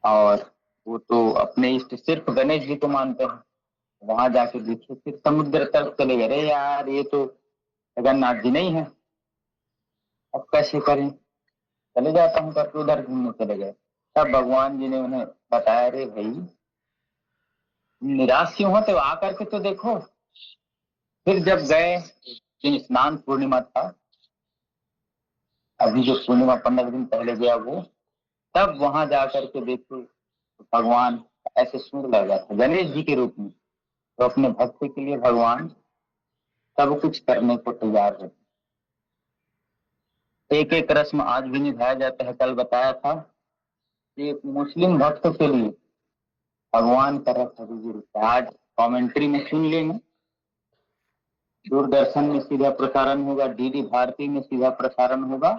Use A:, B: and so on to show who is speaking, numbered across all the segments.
A: और वो तो अपने इष्ट सिर्फ गणेश जी को मानते हैं। वहां जाके देखिए फिर समुद्र तल चले गए, अरे यार ये तो जगन्नाथ जी नहीं है, अब कैसे करें, चले जाता हूँ करके उधर घूमने चले गए। तब भगवान जी ने उन्हें बताया, अरे भाई निराश क्यों हो, तो आकर के तो देखो। फिर जब गए, दिन स्नान पूर्णिमा था, अभी जो पूर्णिमा 15 दिन पहले गया वो, तब वहां जाकर के देखे तो भगवान ऐसे सुंदर लगा था गणेश जी के रूप में। तो अपने भक्ति के लिए भगवान सब कुछ करने को तैयार है। एक एक रस्म आज भी निभाया जाता है। कल बताया था कि एक मुस्लिम भक्त के लिए भगवान का रथ अभी भी आज कमेंट्री में सुन लेंगे। दूरदर्शन में सीधा प्रसारण होगा, डीडी भारती में सीधा प्रसारण होगा,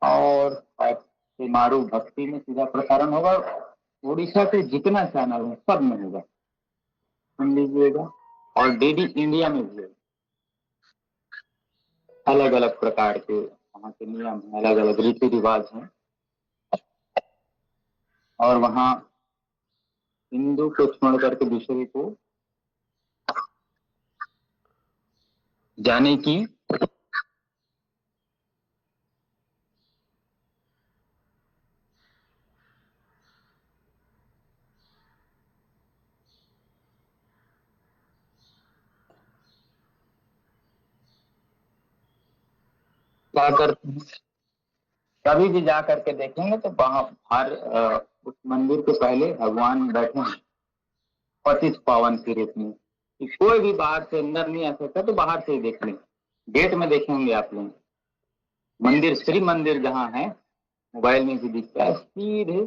A: और मारू भक्ति में सीधा प्रसारण होगा। उड़ीसा के जितना चैनल है सब में होगा, सुन लीजिएगा। और डीडी इंडिया में भी अलग अलग प्रकार के वहाँ के नियम हैं, अलग अलग रीति रिवाज हैं। और वहाँ हिंदू को छोड़ करके दूसरे को जाने की क्या करते हैं। कभी भी जा करके देखेंगे तो वहां हर उस मंदिर के पहले भगवान बैठे हैं पतित पावन के रूप में, कि कोई भी बाहर से अंदर नहीं आ सकता, तो बाहर से ही देख लें। गेट में देखेंगे आप लोग, मंदिर श्री मंदिर जहाँ है, मोबाइल में भी दिखता है, सीधे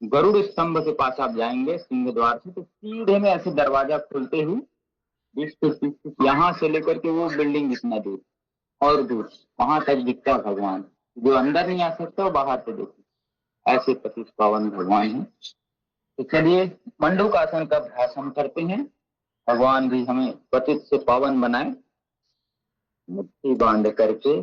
A: गरुड़ स्तंभ के पास आप जाएंगे सिंह द्वार से, तो सीधे में ऐसे दरवाजा खुलते ही 20 फीट यहाँ से लेकर के वो बिल्डिंग जितना दूर और दूर वहां तक दिखता है भगवान। जो अंदर नहीं आ सकता वो बाहर से देखे, ऐसे पतित पावन भगवान है। तो चलिए मंडूकासन का अभ्यास हम करते हैं। भगवान भी हमें पतित से पावन बनाए। मुट्ठी बांध करके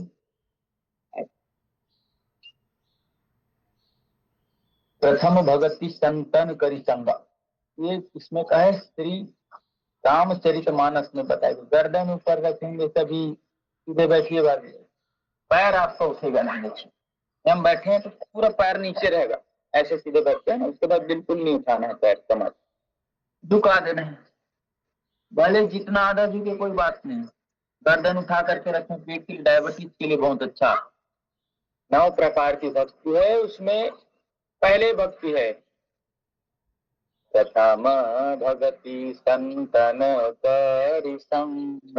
A: प्रथम भगति संतन करी संगा, ये इसमें का है श्री रामचरितमानस में बताया। गर्दन ऊपर रखेंगे तभी सीधे बैठिए, पैर आपका उठेगा नहीं। देखिए हम बैठे हैं तो पूरा पैर नीचे रहेगा, ऐसे सीधे बैठते हैं ना, उसके बाद बिल्कुल नहीं उठाना है पैर, कमर झुका देना है। भले जितना आधा झुके कोई बात नहीं, गर्दन उठा करके रखें, पेट की डायबिटीज के लिए बहुत अच्छा। 9 प्रकार की भक्ति है उसमें। पहले भक्ति है प्रथम भगति संतन करि संग,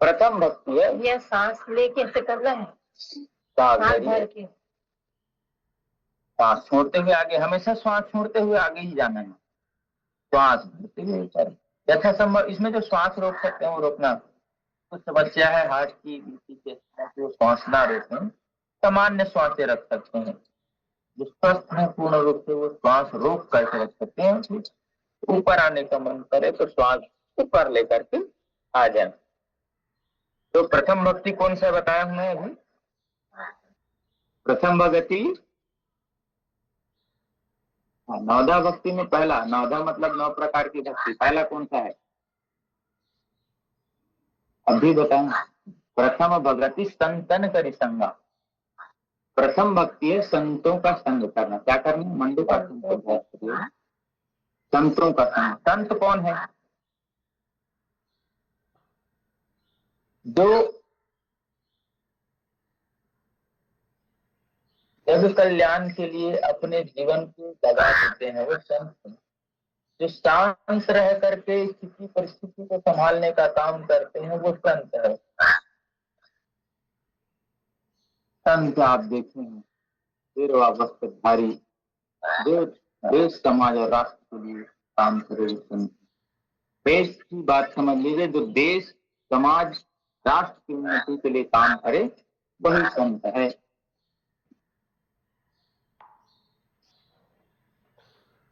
A: प्रथम भक्ति है। यह सांस लेके ऐसे करना है, सांस भर के, सांस छोड़ते हुए आगे, हमेशा श्वास छोड़ते हुए आगे ही जाना है, श्वास भरते हुए ऊपर यथासंभव। इसमें जो श्वास रोक सकते हैं वो रोकना। कुछ समस्या है हार्ट की, जो श्वास ना रोकें, सामान्य श्वासें रख सकते हैं। जो स्वस्थ है पूर्ण रूप से वो श्वास रोक करके रख सकते हैं। ऊपर आने का मन करे तो श्वास ऊपर लेकर के आ जाए। तो प्रथम भक्ति कौन सा बताया हूं मैं अभी? प्रथम भक्ति, नवधा भक्ति में पहला, नवधा मतलब 9 प्रकार की भक्ति, पहला कौन सा है अभी बताएं? प्रथम भगति संतन करि संगा। प्रथम भक्ति है संतों का संग करना। क्या करना? मंडू का संतों का संग। संत कौन है? जो जब कल्याण के लिए अपने जीवन को लगा देते हैं वो संत। जो शांत रह करके किसी परिस्थिति को संभालने का काम करते हैं वो संत है। संत आप देखें सिरवा वस्त्रधारी, देश देश समाज और राष्ट्र के लिए काम करे संत। देश की बात समझ लीजिए, जो देश समाज राष्ट्र की उन्नति के लिए काम करे वही संत है।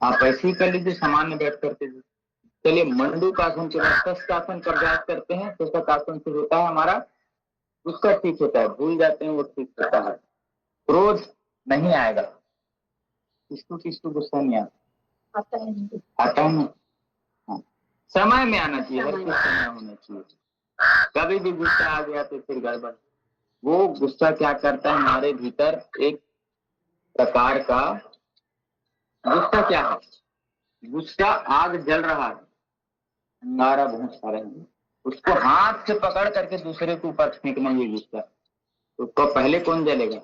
A: आप ऐसे ही कर लीजिए सामान्य बैठ करके। चलिए मंडूकासन के बाद शस्त्रासन का अभ्यास करते हैं। शस्त्रासन से होता है हमारा, उसका ठीक होता है, भूल जाते हैं वो ठीक होता है। क्रोध नहीं आएगा। किसको किसको गुस्सा नहीं आता है ना। हाँ। समय में आना चाहिए, हर कुछ समय होना चाहिए। कभी भी गुस्सा आ गया तो फिर गड़बड़। वो गुस्सा क्या करता है, हमारे भीतर एक प्रकार का गुस्सा क्या है, गुस्सा आग जल रहा है, अंगारा बहुत सारे हैं, उसको हाथ से पकड़ करके दूसरे के ऊपर फेंकना, ये गुस्सा। तो पहले कौन जलेगा?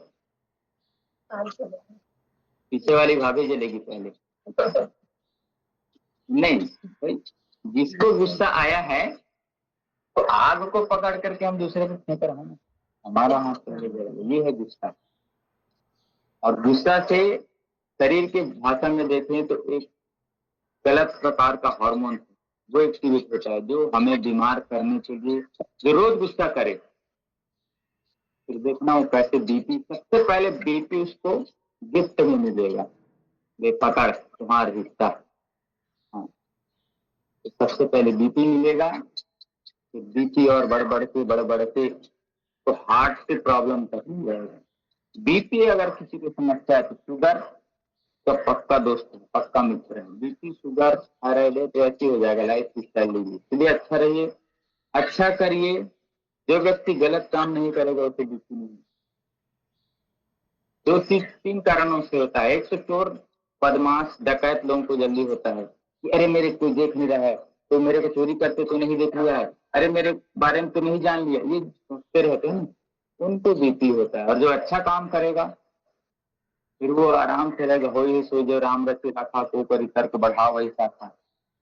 A: पीछे वाली भाभी जलेगी पहले। नहीं भाई, जिसको गुस्सा आया है तो आग को पकड़ करके हम दूसरे को फेंक रहे हैं, हमारा हाथ पहले जलेगा, ये है गुस्सा। और गुस्सा से शरीर के भाषा में देखें तो एक गलत प्रकार का हार्मोन वो एक्टिवेट होता है, जो हमें बीमार करने के लिए, जो रोज गुस्सा करे, फिर देखना वो कैसे बीपी, सबसे पहले बीपी उसको गिफ्ट में मिलेगा, ये पकड़ तुम्हारा हिस्सा। हाँ, तो सबसे पहले बीपी मिलेगा, फिर बीपी और बढ़ बढ़ के तो हार्ट से प्रॉब्लम तक मिल जाएगा। बीपी अगर किसी को समस्या है तो शुगर तो पक्का दोस्त है, पक्का मित्र है। बीपी शुगर थायराइड है तो ऐसे हो जाएगा, लाइफ स्टाइल लीजिए। इसलिए अच्छा रहिए, अच्छा करिए। जो व्यक्ति गलत काम नहीं करेगा उसे बीपी नहीं। दो तीन कारणों से होता है। एक तो चोर बदमाश डकैत लोगों को जल्दी होता है कि अरे मेरे कोई देख नहीं रहा है, तो मेरे को चोरी करते तो नहीं देख लिया है, अरे मेरे बारे में तो नहीं जान लिया, ये सोचते रहते हैं, उनको बीपी होता है। और जो अच्छा काम करेगा फिर वो आराम से रहेगा, हो ही सो जो राम रचे रखा को करी तर्क बढ़ा वही साथा,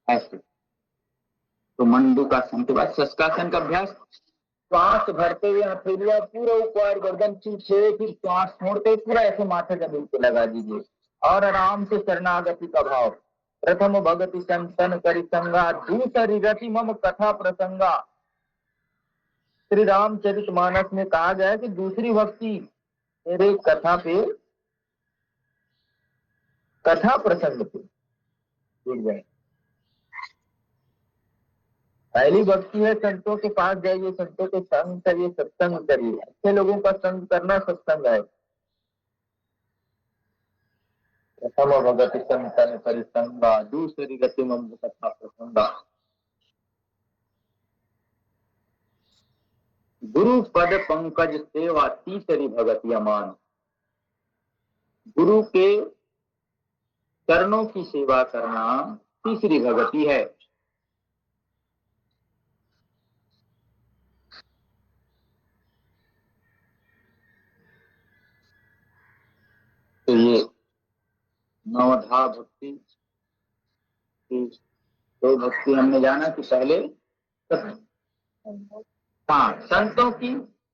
A: ऐसे। तो मंडूकासन के बाद शस्कासन का अभ्यास, श्वास भरते हुए हथेलियां पूरा ऊपर गर्दन पीछे, फिर श्वास छोड़ते पूरा ऐसे माथे का बिल्कुल लगा दीजिए और आराम से शरणागति का भाव। प्रथम भगति संतन करि संगा, दूसरी गति मम कथा प्रसंगा। श्री रामचरित मानस में कहा गया है कि दूसरी भक्ति मेरे कथा प्रसंग पे जुड़ जाए। पहली भक्ति है संतों के पास जाइए, संतों के संग करिए, सत्संग करिए, अच्छे लोगों का संग करना सत्संग है। प्रथम भगति संतन करि संगा, दूसरी गति मम कथा प्रसंगा। गुरु पद पंकज सेवा, तीसरी भगति अमान। गुरु के चरणों की सेवा करना तीसरी भगति है। तो ये नवधा भक्ति की दो भक्ति हमने जाना कि पहले हाँ संतों की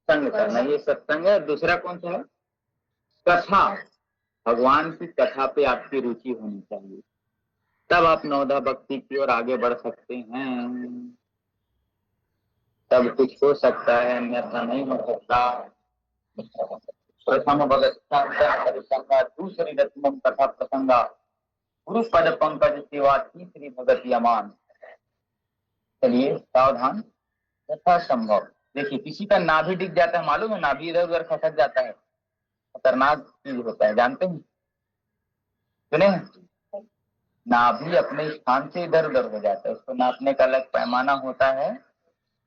A: संग करना, ये सत्संग है। दूसरा कौन सा है? कथा, भगवान की कथा पे आपकी रुचि होनी चाहिए, तब आप नवधा भक्ति की ओर आगे बढ़ सकते हैं। तब कुछ हो सकता है, अन्यथा नहीं हो सकता। प्रथम भगत संगा, दूसरी रत्नम कथा प्रसंगा, गुरु पद पंकज सेवा, तीसरी भगति अमान। चलिए सावधान, यथा संभव। देखिए किसी का नाभि डिग जाता है, मालूम है, नाभि इधर उधर खसक जाता है, खतरनाक चीज होता है, जानते हैं? सुने हैं? नाभि अपने स्थान से इधर उधर हो जाता है, उसको नापने का अलग पैमाना होता है,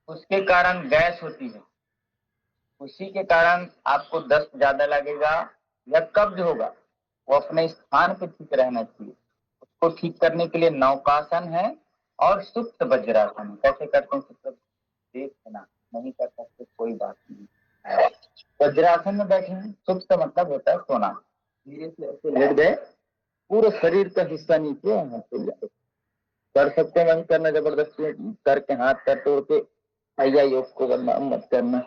A: उसके कारण गैस होती है, उसी के कारण आपको दस्त ज्यादा लगेगा या कब्ज होगा। वो अपने स्थान पे ठीक रहना चाहिए। उसको ठीक करने के लिए नौकासन है और सुप्त वज्रासन। कैसे करते हैं? सुप्त देखना नहीं कर सकते कोई बात नहीं, वज्रासन में बैठे हैं, सुप्त मतलब होता है सोना, धीरे से ऐसे लेट गए, पूरे शरीर का हिस्सा नीचे कर सकते हैं, नहीं करना जबरदस्ती करके हाथ पैर तोड़ के भैया योग को करना मत करना,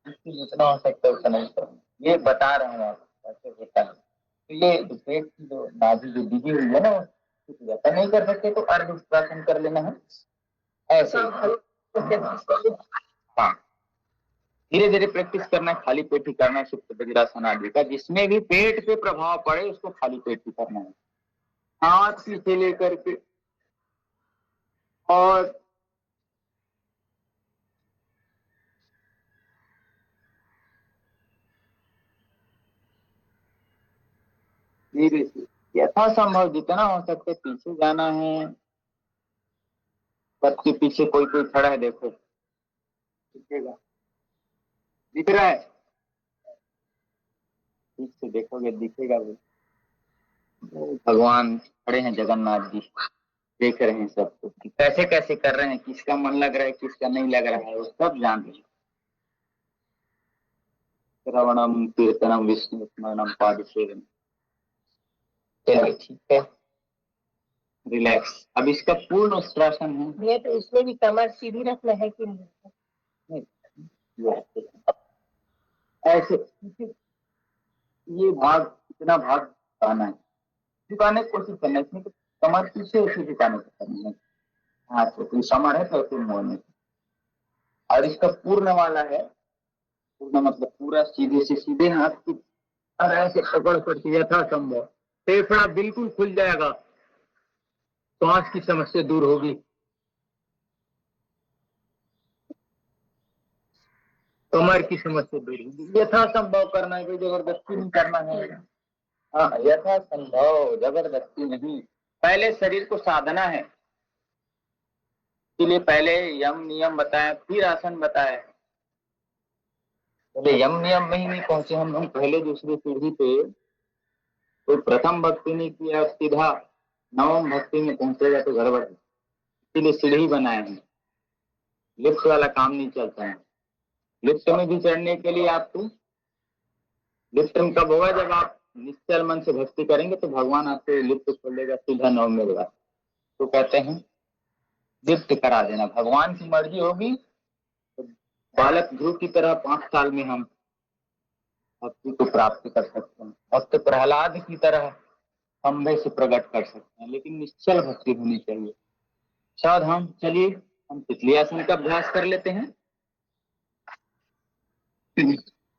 A: जितना हो सकता है उतना नहीं करना। ये बता रहा हूँ आपको कैसे होता है। तो ये पेट की जो नाभि जो डिगी हुई है ना, ऐसा नहीं कर सकते तो अर्ध उत्तरासन कर लेना है ऐसे। हाँ, धीरे धीरे प्रैक्टिस करना है, खाली पेट ही करना है सुप्त वज्रासन आदि का। जिसमें भी पेट पे प्रभाव पड़े उसको खाली पेट ही करना है, हाथ पीछे लेकर के। और धीरे से यथासंभव जितना हो सके पीछे जाना है। सबके पीछे कोई कोई खड़ा है, देखो दिखेगा, दिख रहा है, ठीक से देखोगे दिखेगा वो। भगवान खड़े हैं जगन्नाथ जी, देख रहे हैं सबको कि कैसे कैसे कर रहे हैं, किसका मन लग रहा है किसका नहीं लग रहा है, वो सब जान रहे हैं। श्रवणम कीर्तनम विष्णु स्मरणम पाद सेवन। चलिए ठीक है, रिलैक्स। अब इसका पूर्ण उत्तरासन है। भैया तो इसमें भी कमर सीधी रखना है कि नहीं? ऐसे ये भाग, इतना भाग आना है, झुकाने की कोशिश करना है, इसमें तो कमर पीछे ऐसे झुकाने की करनी है। हाँ तो समर है तो ऐसे मोड़ने, और इसका पूर्ण वाला है, पूर्ण मतलब पूरा सीधे से सीधे हाथ की, और ऐसे पकड़ करके यथासंभव फेफड़ा बिल्कुल खुल जाएगा, श्वास की समस्या दूर होगी। कमर की समस्या दूर होगी, यथासंभव करना है, कोई जबरदस्ती नहीं करना है। हाँ यथासंभव, जबरदस्ती नहीं। पहले शरीर को साधना है, इसलिए पहले यम नियम बताया, फिर आसन बताया। पहले यम नियम में ही नहीं पहुंचे हम लोग, पहले दूसरी सीढ़ी पे, तो प्रथम भक्ति नहीं किया, सीधा नवम भक्ति में पहुंचेगा तो गड़बड़ है, इसीलिए सीढ़ी बनाए हैं। लिफ्ट वाला काम नहीं चलता है। लिफ्ट में भी चढ़ने के लिए आपको, लिफ्ट में कब होगा, जब आप निश्चल मन से भक्ति करेंगे तो भगवान आपको लिफ्ट खोल देगा सीधा नवम में होगा। तो कहते हैं लिफ्ट करा देना, भगवान की मर्जी होगी तो बालक ध्रुव की तरह 5 साल में हम भक्ति को प्राप्त कर सकते हैं, भक्त प्रहलाद की तरह खंभे से प्रकट कर सकते हैं, लेकिन निश्चल भक्ति होनी चाहिए। सावधान, चलिए हम तितली आसन का अभ्यास कर लेते हैं।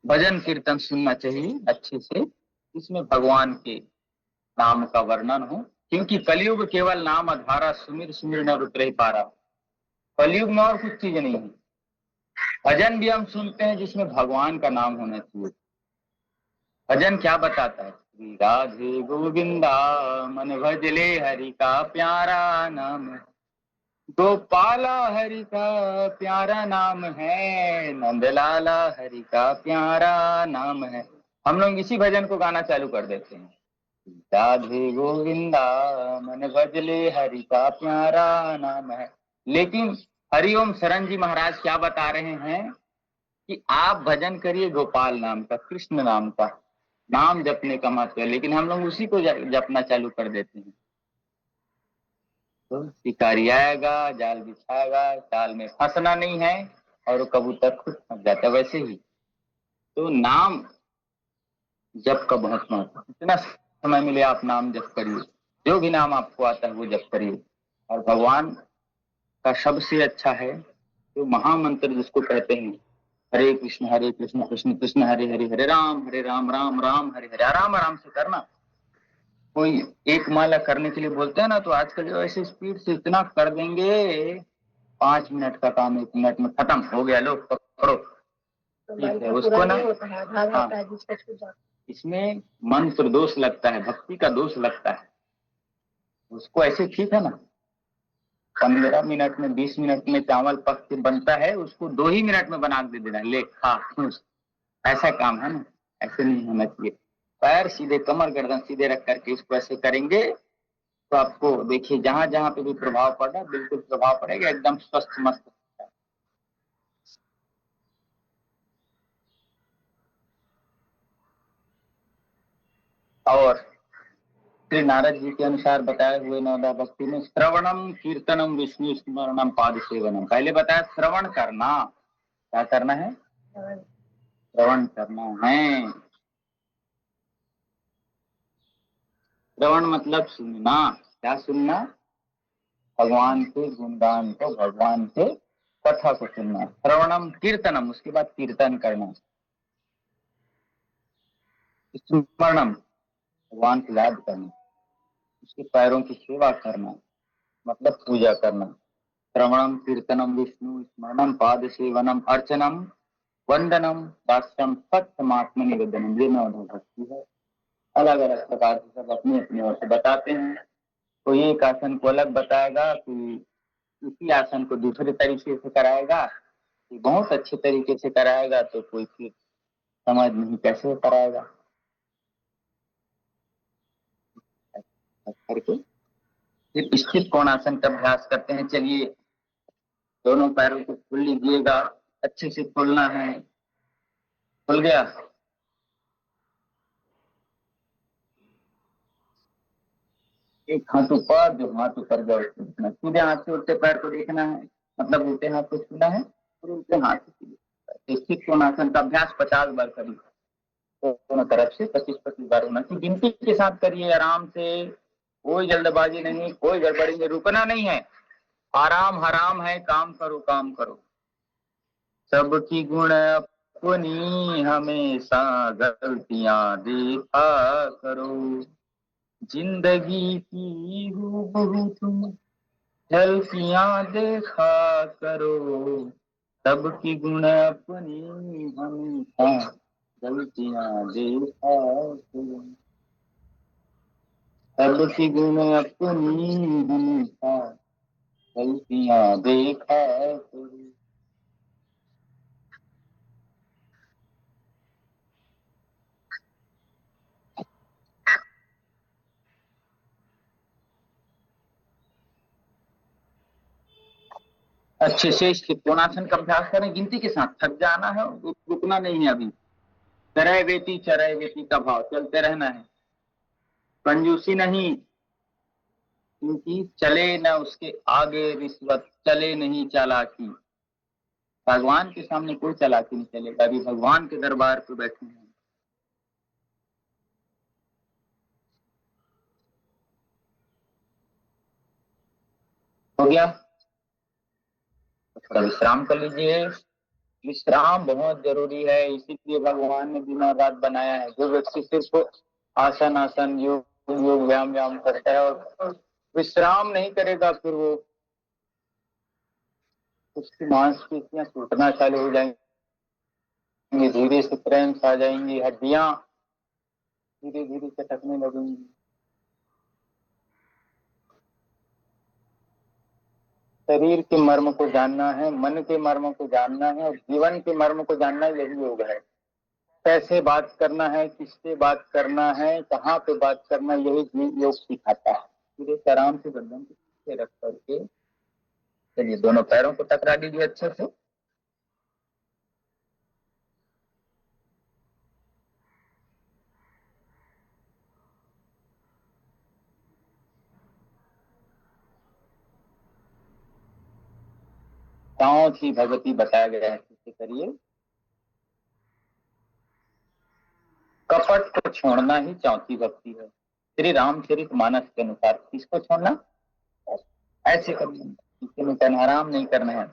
A: भजन कीर्तन सुनना चाहिए अच्छे से, इसमें भगवान के नाम का वर्णन हो, क्योंकि कलयुग केवल नाम अधारा, सुमिर सुमिर न रुत रही पारा। कलयुग में और कुछ चीज नहीं है। भजन भी हम सुनते हैं जिसमें भगवान का नाम होना चाहिए। भजन क्या बताता है, श्री राधे गोविंदा मन भजले हरि का प्यारा नाम, गोपाला हरि का प्यारा नाम है, नंदलाला हरि का प्यारा नाम है। हम लोग इसी भजन को गाना चालू कर देते हैं, राधे गोविंदा मन भजले हरि का प्यारा नाम है। लेकिन हरिओम शरण जी महाराज क्या बता रहे हैं कि आप भजन करिए गोपाल नाम का, कृष्ण नाम का, नाम जपने का महत्व है, लेकिन हम लोग उसी को जपना चालू कर देते हैं। तो शिकारी आएगा, जाल बिछाएगा, जाल में फंसना नहीं है, और कबूतर खुद फंस जाता है। वैसे ही तो नाम जप का बहुत महत्व है। जितना समय मिले आप नाम जप करिए, जो भी नाम आपको आता है वो जप करिए। और भगवान का सबसे अच्छा है जो महामंत्र जिसको कहते हैं, हरे कृष्ण कृष्ण कृष्ण हरे हरे, हरे राम राम राम हरे हरे। आराम आराम से करना, कोई एक माला करने के लिए बोलते हैं ना, तो आजकल जो ऐसे स्पीड से इतना कर देंगे, 5 मिनट का काम 1 मिनट में खत्म हो गया, लो पकड़ो, ठीक है उसको ना। हाँ, इसमें मंत्र दोष लगता है, भक्ति का दोष लगता है, उसको ऐसे ठीक है ना, 15 मिनट में 20 मिनट में चावल पक के बनता है, उसको 2 ही मिनट में बना के दे देना, ले खा खुश, ऐसा काम है ना। ऐसे नहीं होना चाहिए। पैर सीधे, कमर गर्दन सीधे रख करके इसको ऐसे करेंगे तो आपको देखिए जहां जहां पे भी प्रभाव पड़ रहा है बिल्कुल प्रभाव पड़ेगा, एकदम स्वस्थ मस्त। और श्री नारद जी के अनुसार बताए हुए नवदा भक्ति में श्रवणम कीर्तनम विष्णु स्मरणम पाद सेवनम, पहले बताया श्रवण करना, क्या करना है, श्रवण करना है। श्रवण मतलब सुनना, क्या सुनना, भगवान के गुणगान को, भगवान के कथा को सुनना। श्रवणम कीर्तनम, उसके बाद कीर्तन करना। स्मरणम, भगवान को याद करना, उसके पैरों की सेवा करना, मतलब पूजा करना। श्रवणम कीर्तनम विष्णु स्मरणम पाद सेवनम अर्चनम वंदनम दास्यम सत्यमात्म निवेदनम, ये नवधा भक्ति है। अलग अलग प्रकार से सब अपनी अपनी ओर से बताते हैं। कोई एक आसन को अलग बताएगा, कोई उसी आसन को दूसरे तरीके से कराएगा, कोई बहुत अच्छे तरीके से कराएगा, तो कोई फिर समझ नहीं कैसे कराएगा। करके फिर स्थित कोणासन का अभ्यास करते हैं। चलिए, दोनों पैरों को खोल लीजिएगा, अच्छे से खोलना है। खुल गया? एक हाथ ऊपर, जो हाथ ऊपर गए सीधे हाथ से उल्टे पैर को देखना है, मतलब उल्टे हाथ को छूना है और उल्टे हाथ से स्थित कोणासन का अभ्यास 50 बार करिए, दोनों तरफ से 25-25 बार होना चाहिए। गिनती के साथ करिए, आराम से, कोई जल्दबाजी नहीं, कोई गड़बड़ी नहीं, रुकना नहीं है। आराम हराम है, काम करो काम करो। सबकी गुण अपनी हमेशा गलतियां देखा करो, जिंदगी की हूबहू तुम झलकियां देखा करो, सबकी गुण अपनी हमेशा गलतियां देखा करो, सबकी गुण अपनी हमेशा गलतियां देखा करो। अच्छे से इसके कोणासन का अभ्यास करें, गिनती के साथ। थक जाना है, रुकना नहीं है। अभी चरय वेती का भाव चलते रहना है, कंजूसी नहीं, क्योंकि चले न उसके आगे रिश्वत, चले नहीं चालाकी। भगवान के सामने कोई चालाकी नहीं चलेगा, अभी भगवान के दरबार पे बैठे हैं। हो गया? थोड़ा विश्राम कर लीजिए। विश्राम बहुत जरूरी है, इसीलिए भगवान ने दिन और रात बनाया है। जो व्यक्ति सिर्फ आसन आसन योग योग व्यायाम व्यायाम करता है और विश्राम नहीं करेगा, फिर वो उसकी मांसपेशियां टूटना चालू हो जाएंगी, धीरे से क्रैम्स आ जाएंगी, हड्डियां धीरे धीरे चटकने लगेंगी। शरीर के मर्म को जानना है, मन के मर्म को जानना है और जीवन के मर्म को जानना, यही योग है। कैसे बात करना है, किससे बात करना है, कहाँ पे बात करना है, यही योग सिखाता है। धीरे से आराम से गर्दन को पीछे रख करके चलिए, दोनों पैरों को टकरा दीजिए अच्छे से। साउंड ही भगवती बताया गया है, किसे करिए। कपट को छोड़ना ही चौथी भक्ति है, श्री रामचरित मानस के अनुसार। किसको छोड़ना? ऐसे करना, आराम नहीं करना है,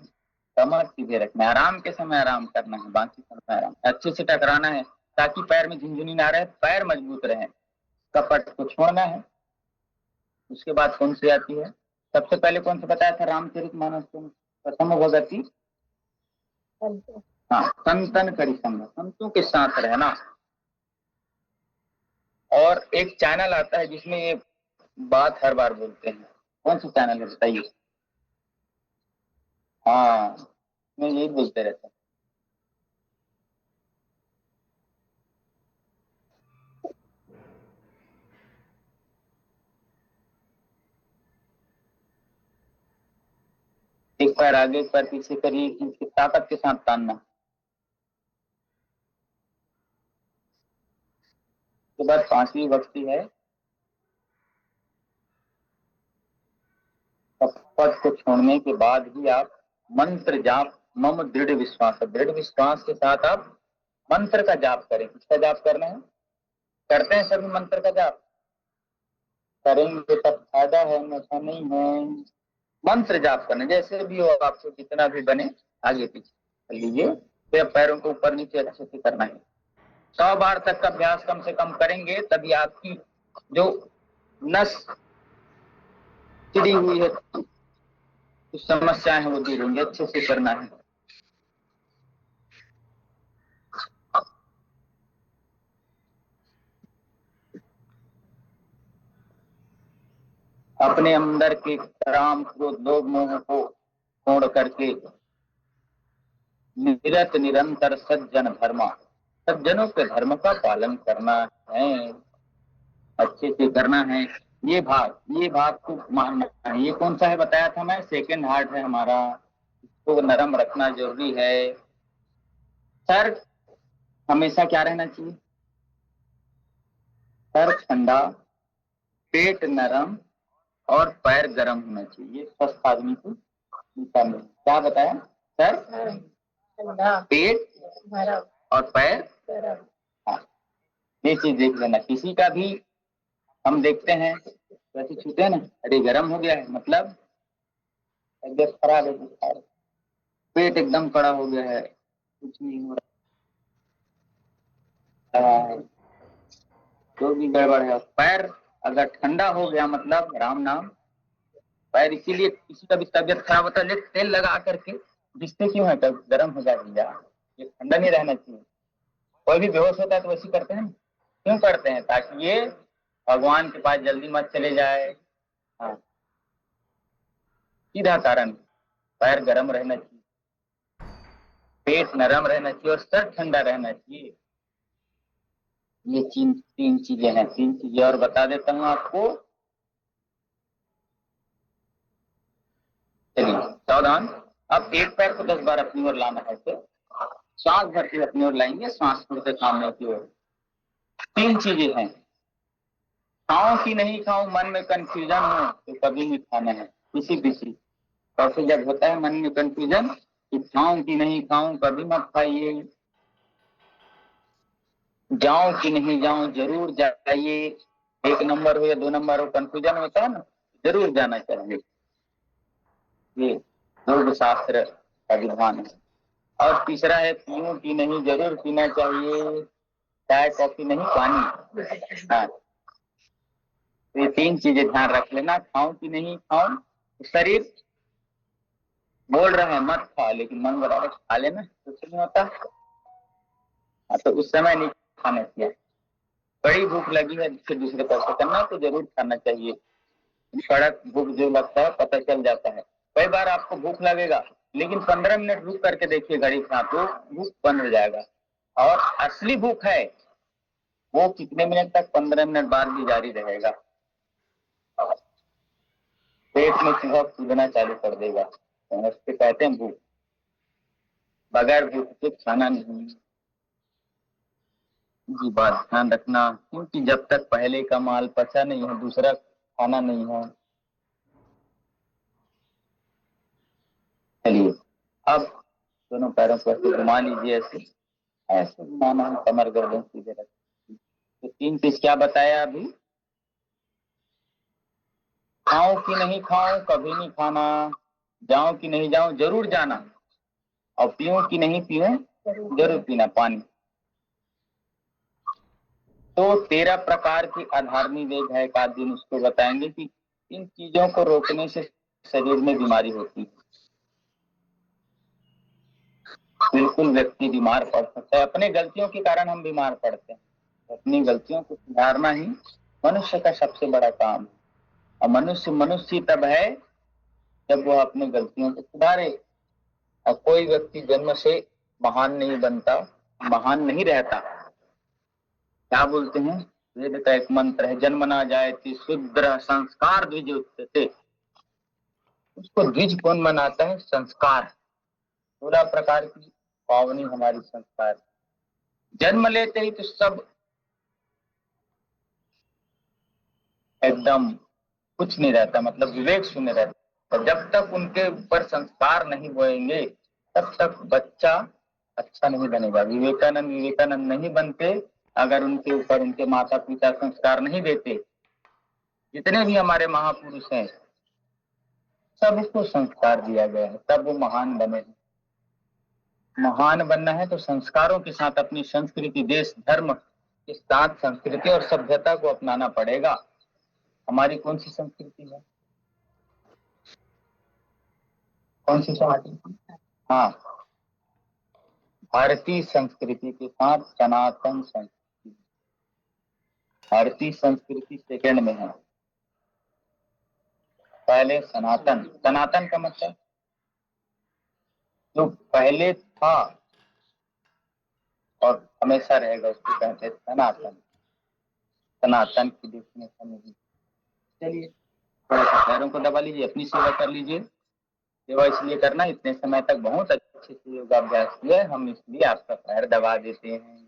A: कमर सीधे रखना है, आराम के समय आराम करना है, बाकी समय आराम, अच्छे से टकराना है ताकि पैर में झुंझुनी ना रहे, पैर मजबूत रहे। कपट को छोड़ना है। उसके बाद कौन सी आती है? सबसे पहले कौन सा बताया था? रामचरित मानस को प्रथम भगवती। हाँ, संतन करी संग, संतों के साथ रहना। और एक चैनल आता है जिसमें ये बात हर बार बोलते हैं, कौन सा चैनल है बताइए? हाँ, मैं यही बोलते रहता हूँ। एक पैर आगे, एक पैर पीछे करिए, इसकी ताकत के साथ तानना। उसके बाद 5वीं भक्ति है, पद को छोड़ने के बाद ही आप मंत्र जाप, मम दृढ़ विश्वास, दृढ़ विश्वास के साथ आप मंत्र का जाप करें। किसका जाप करना है? करते हैं सभी मंत्र का जाप? करेंगे तब फायदा है, ऐसा नहीं है। मंत्र जाप करना, जैसे भी हो, आपको जितना भी बने आगे पीछे कर लीजिए। फिर पैरों को ऊपर नीचे अच्छे से करना है। 100 बार तक का अभ्यास कम से कम करेंगे, तभी आपकी जो नस चिड़ी हुई है, कुछ समस्याएं हैं, वो दूर होंगी। अच्छे से करना है। अपने अंदर के काम क्रोध लोभ मोह को छोड़ करके निरत निरंतर सज्जन धर्मा, सज्जनों के धर्म का पालन करना है, अच्छे से करना है। ये भाग को मानना है। ये कौन सा है बताया था मैं, सेकंड हार्ट है हमारा, इसको नरम रखना जरूरी है। सर हमेशा क्या रहना चाहिए, सर ठंडा, पेट नरम और पैर गर्म होना चाहिए। स्वस्थ आदमी को में क्या बताया, सर ठंडा, पेट नरम और पैर गर्म। हाँ, ये चीज देख लेना। किसी का भी हम देखते हैं वैसे छूते हैं ना, अरे गर्म हो गया है, मतलब तबियत खराब है, बुखार, पेट एकदम कड़ा हो गया है, कुछ नहीं हो रहा है, जो भी गड़बड़ है। पैर अगर ठंडा हो गया मतलब राम नाम। पैर इसीलिए किसी का भी तबियत खराब होता है तेल लगा करके, जिससे क्यों है तब गर्म हो जाएगा, ये ठंडा नहीं रहना चाहिए। कोई भी बेहोश होता है तो वैसे करते हैं, क्यों करते हैं, ताकि ये भगवान के पास जल्दी मत चले जाए। हाँ, सीधा कारण, पैर गर्म रहना चाहिए, पेट नरम रहना चाहिए और सर ठंडा रहना चाहिए। ये तीन चीजें हैं। तीन चीजें और बता देता हूँ आपको। चलिए सावधान। अब एक पैर को 10 बार अपनी ओर लाना है, तो श्वास भर के अपनी ओर लाएंगे, श्वास छोड़ते सामने की ओर। तीन चीजें हैं, खाऊं कि नहीं खाऊं, मन में कंफ्यूजन हो तो कभी नहीं खाना है किसी भी चीज। कैसे जब होता है मन में कंफ्यूजन कि खाऊं कि नहीं खाऊं, कभी मत खाइए। जाऊं कि नहीं जाऊं, जरूर जाइए। एक नंबर हो या 2 नंबर हो, कंफ्यूजन होता है ना, जरूर जाना चाहिए। ये योग शास्त्र का विधान है। और तीसरा है पीऊं कि नहीं, जरूर पीना चाहिए, चाय कॉफी नहीं, पानी। हाँ, तो ये तीन चीजें ध्यान रख लेना। खाऊं कि नहीं खाऊं, तो शरीर बोल रहा है मत खा, लेकिन मन बता रहा खा लेना, कुछ नहीं होता। हाँ, तो उस समय नहीं खाना चाहिए। बड़ी भूख लगी है फिर दूसरे पैसे करना, तो जरूर खाना चाहिए। कड़क भूख जो लगता है पता चल जाता है। कई बार आपको भूख लगेगा, लेकिन 15 मिनट रुक करके देखिए घड़ी का, तो भूख बंद हो जाएगा। और असली भूख है वो कितने मिनट तक, 15 मिनट बाद भी जारी रहेगा। पेट में चूहा कूदना चालू कर देगा, तो उसके कहते हैं भूख। बगैर भूख के खाना नहीं। जी बात ध्यान रखना, क्योंकि जब तक पहले का माल पचा नहीं है दूसरा खाना नहीं है। चलिए अब दोनों पैरों को ऐसे घुमा लीजिए, ऐसे ऐसे घुमाना है, कमर गर्दन सीधे रख। तो तीन चीज क्या बताया अभी, खाऊं कि नहीं खाऊं, कभी नहीं खाना, जाऊं कि नहीं जाऊं, जरूर जाना, और पीऊं कि नहीं पीऊं, जरूर पीना पानी। तो 13 प्रकार की अधार्मी वेग है, एक आध दिन उसको बताएंगे कि इन चीजों को रोकने से शरीर में बीमारी होती है। बिल्कुल व्यक्ति बीमार पड़ सकता है, अपने गलतियों के कारण हम बीमार पड़ते हैं। अपनी गलतियों को सुधारना ही मनुष्य का सबसे बड़ा काम है। और मनुष्य मनुष्य तब है जब वो अपनी गलतियों को सुधारे। और कोई व्यक्ति जन्म से महान नहीं बनता, महान नहीं रहता। क्या बोलते हैं, वेद का एक मंत्र है, जन्म ना जाए थी शूद्र संस्कार द्विज उत्थिते। उसको द्विज कौन बनाता है, संस्कार। 16 प्रकार की पावनी हमारी संस्कार। जन्म लेते ही तो सब एकदम कुछ नहीं रहता, मतलब विवेक शून्य रहता। जब तक उनके ऊपर संस्कार नहीं बोएंगे तब तक बच्चा अच्छा नहीं बनेगा। विवेकानंद नहीं बनते अगर उनके ऊपर उनके माता पिता संस्कार नहीं देते। जितने भी हमारे महापुरुष हैं सबको संस्कार दिया गया है, तब वो महान बने। महान बनना है तो संस्कारों के साथ अपनी संस्कृति, देश धर्म के साथ संस्कृति और सभ्यता को अपनाना पड़ेगा। हमारी कौन सी संस्कृति है, कौन सी संस्कृति, हाँ, भारतीय संस्कृति के साथ सनातन संस्कृति। भारतीय संस्कृति सेकंड में है, पहले सनातन, सनातन का मतलब जो पहले था और हमेशा रहेगा उसको कहते हैं सनातन। सनातन की डेफिनेशन होगी। चलिए थोड़ा सा पैरों को दबा लीजिए, अपनी सेवा कर लीजिए। सेवा इसलिए करना, इतने समय तक बहुत अच्छे से योगाभ्यास किया, हम इसलिए आपका पैर दबा देते हैं।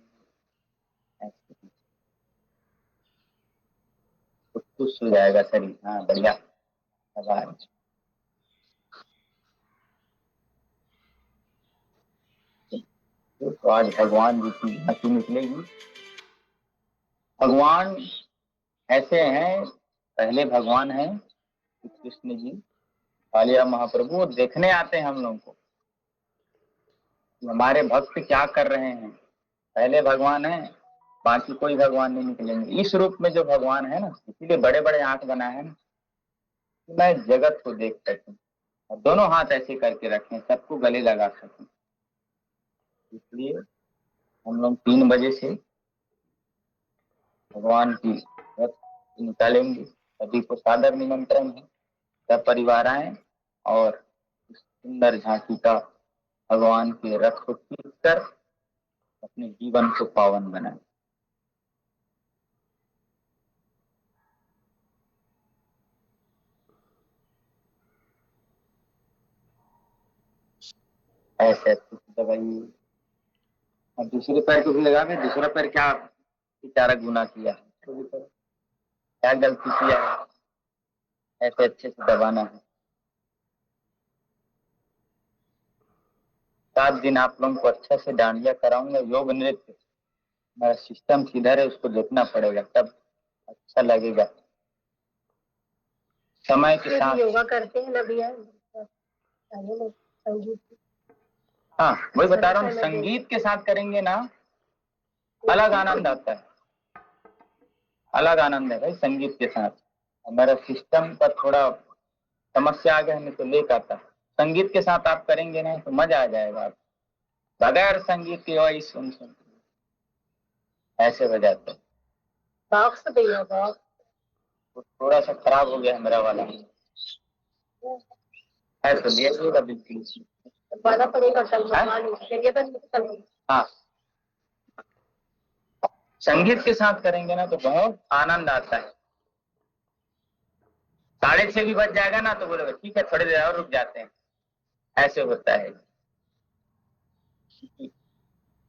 A: तो खुश हो जाएगा शरीर। हाँ बढ़िया, दबा। तो आज भगवान जी की झांकी निकलेगी। भगवान ऐसे हैं, पहले भगवान हैं कृष्ण जी, कालिया महाप्रभु, वो देखने आते हैं हम लोगों को कि हमारे भक्त क्या कर रहे हैं। पहले भगवान है, बाकी कोई भगवान नहीं निकलेंगे। इस रूप में जो भगवान है ना, इसीलिए बड़े बड़े आंख बनाए हैं ना, कि मैं जगत को देख सकूं और दोनों हाथ ऐसे करके रखें, सबको गले लगा सकूं। इसलिए हम लोग 3 बजे से भगवान की रथ निकालेंगे। सभी को सादर निमंत्रण है, सब परिवार आए और इस सुंदर झांकी का भगवान के रथ को खींच कर अपने जीवन को पावन बनाए। ऐसे दबाइए और दूसरे पैर को भी लगा में। दूसरा पैर क्या बेचारा गुनाह किया है, क्या गलती किया है, ऐसे अच्छे से दबाना है। 7 दिन आप लोगों को अच्छा से डांडिया कराऊंगा, योग नृत्य। मेरा सिस्टम किधर है उसको देखना पड़ेगा, तब अच्छा लगेगा। समय के साथ
B: योगा करते हैं ना भैया, संगीत।
A: हाँ वही बता रहा हूँ, संगीत के साथ करेंगे ना अलग आनंद आता है, अलग आनंद है भाई संगीत के साथ। हमारा सिस्टम का थोड़ा समस्या आ गया है, तो लेकर आता। संगीत के साथ आप करेंगे ना तो मजा आ जाएगा। आप बगैर संगीत की वॉइस सुन सुन ऐसे हो जाता है।
B: बॉक्स भैया, बॉक्स
A: थोड़ा सा खराब हो गया है मेरा वाला है, तो लिएगा बिल्कुल
B: बना पड़ेगा।
A: हाँ, संगीत के साथ करेंगे ना तो बहुत आनंद आता है। 6:30 भी बज जाएगा ना तो बोलेगा ठीक है थोड़ी देर और रुक जाते हैं, ऐसे होता है।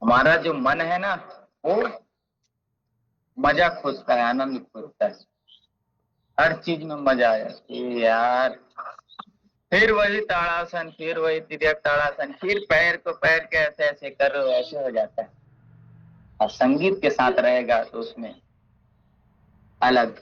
A: हमारा जो मन है ना वो मजा खोजता है, आनंद खोजता है, हर चीज में मजा आया यार। फिर वही ताड़ासन, फिर वही तिर्यक ताड़ासन, फिर पैर को पैर के ऐसे ऐसे करो, ऐसे हो जाता है। और संगीत के साथ रहेगा तो उसमें अलग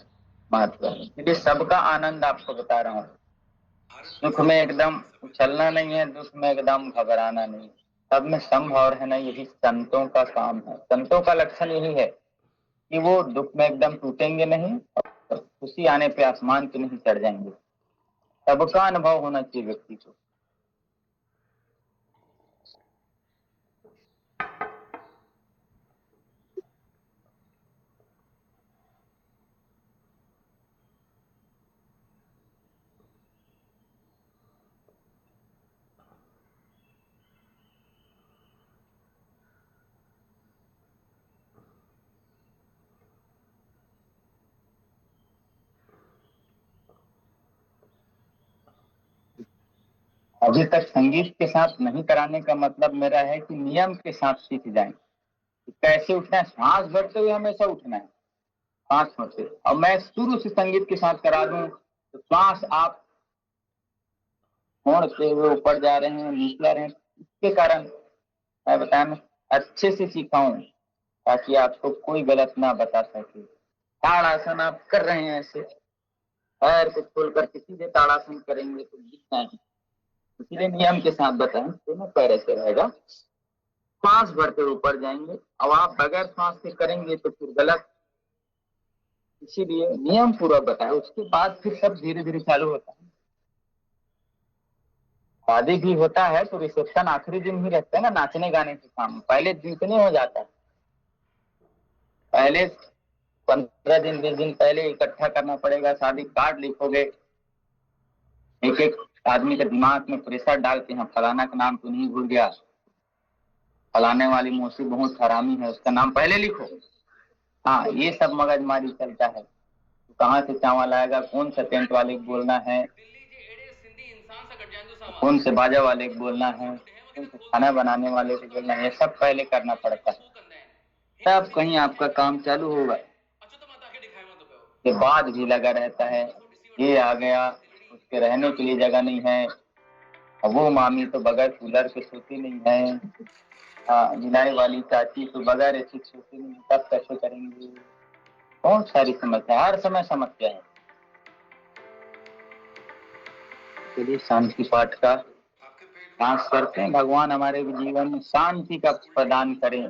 A: महत्व है। इसलिए सबका आनंद आपको बता रहा हूँ। सुख में एकदम उछलना नहीं है, दुख में एकदम घबराना नहीं, सब में समभाव रहना। यही संतों का काम है। संतों का लक्षण यही है कि वो दुख में एकदम टूटेंगे नहीं और खुशी आने पे आसमान पे नहीं चढ़ जाएंगे। सबका अनुभव होना चाहिए व्यक्ति को। अभी तक संगीत के साथ नहीं कराने का मतलब मेरा है कि नियम के साथ सीख जाएं। कैसे उठना है, सांस भरते हुए हमेशा उठना है, सांस भरते। और मैं शुरू से संगीत के साथ करा दूं तो श्वास आप मोड़ते हुए ऊपर जा रहे हैं, निकला रहे हैं, इसके कारण मैं बताया अच्छे से सिखाऊं ताकि आपको कोई गलत ना बता सके। ताड़ासन आप कर रहे हैं ऐसे, पैर को खोलकर किसी से ताड़ासन करेंगे तो गिरना है, इसलिए नियम के साथ बताएं। दोनों पैर ऐसे रहेगा, सांस भरते ऊपर जाएंगे। अब आप बगैर सांस के करेंगे तो फिर गलत, इसीलिए नियम पूरा बताया। उसके बाद फिर सब धीरे धीरे चालू होता है। शादी भी होता है तो रिसेप्शन आखिरी दिन ही रहता है ना, नाचने गाने के काम पहले दिन से नहीं हो जाता। पहले 15 दिन 20 दिन पहले इकट्ठा करना पड़ेगा, शादी कार्ड लिखोगे, एक एक आदमी के दिमाग में प्रेशर डालते हैं, फलाना का नाम तो नहीं भूल गया, फलाने वाली मौसी बहुत हरामी है, उसका नाम पहले लिखो। हाँ, ये सब मगजमारी चलता है। तो कहाँ से चावल आएगा, कौन सा टेंट वाले को बोलना है, कौन से बाजा वाले को बोलना है, कौन से खाना बनाने वाले को बोलना है, ये सब पहले करना पड़ता है, तब कहीं आपका काम चालू होगा। के बाद भी लगा रहता है, ये आ गया, उसके रहने के लिए जगह नहीं है, अब वो मामी तो बगैर कूलर के सोती नहीं है, हाँ, मिलाई वाली चाची तो बगैर एसी सोती नहीं, तब कैसे करेंगे। बहुत सारी समस्या, हर समय समस्या है। चलिए शांति पाठ का डांस करते हैं, भगवान हमारे जीवन में शांति का प्रदान करें।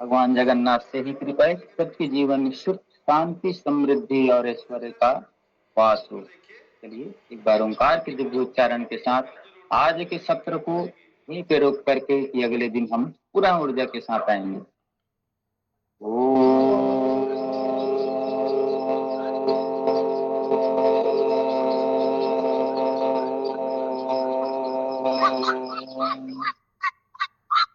A: भगवान जगन्नाथ से ही कृपा है, सबके जीवन में सुख शांति समृद्धि और ऐश्वर्य का वास हो। चलिए एक बार ओंकार के दिव्य उच्चारण के साथ आज के सत्र को यहीं पे रोक करके कि अगले दिन हम पूरा ऊर्जा के साथ आएंगे।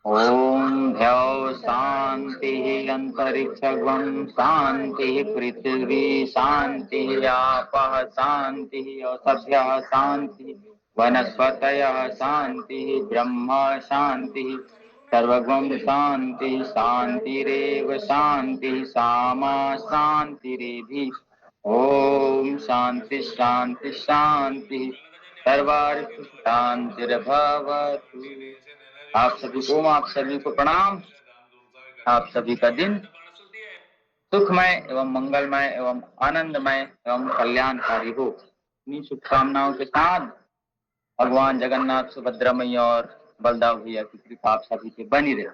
A: ओम ध्याव शांति अंतरिक्षगम शांति पृथ्वी शांति आपः शांति औषध्य शांति वनस्पतय शांति ब्रह्म शांति सर्वगम शांति शांतिरेव शांति सामा शांतिरेधि। ओम शांति शांति शांति सर्वार्थ शांतिर्भवतु। आप सभी को प्रणाम। आप सभी का दिन सुखमय एवं मंगलमय एवं आनंदमय एवं कल्याणकारी हो। इन्हीं शुभकामनाओं के साथ भगवान जगन्नाथ, सुभद्रा मैया और बलदाव भैया की कृपा आप सभी पे बनी रहे।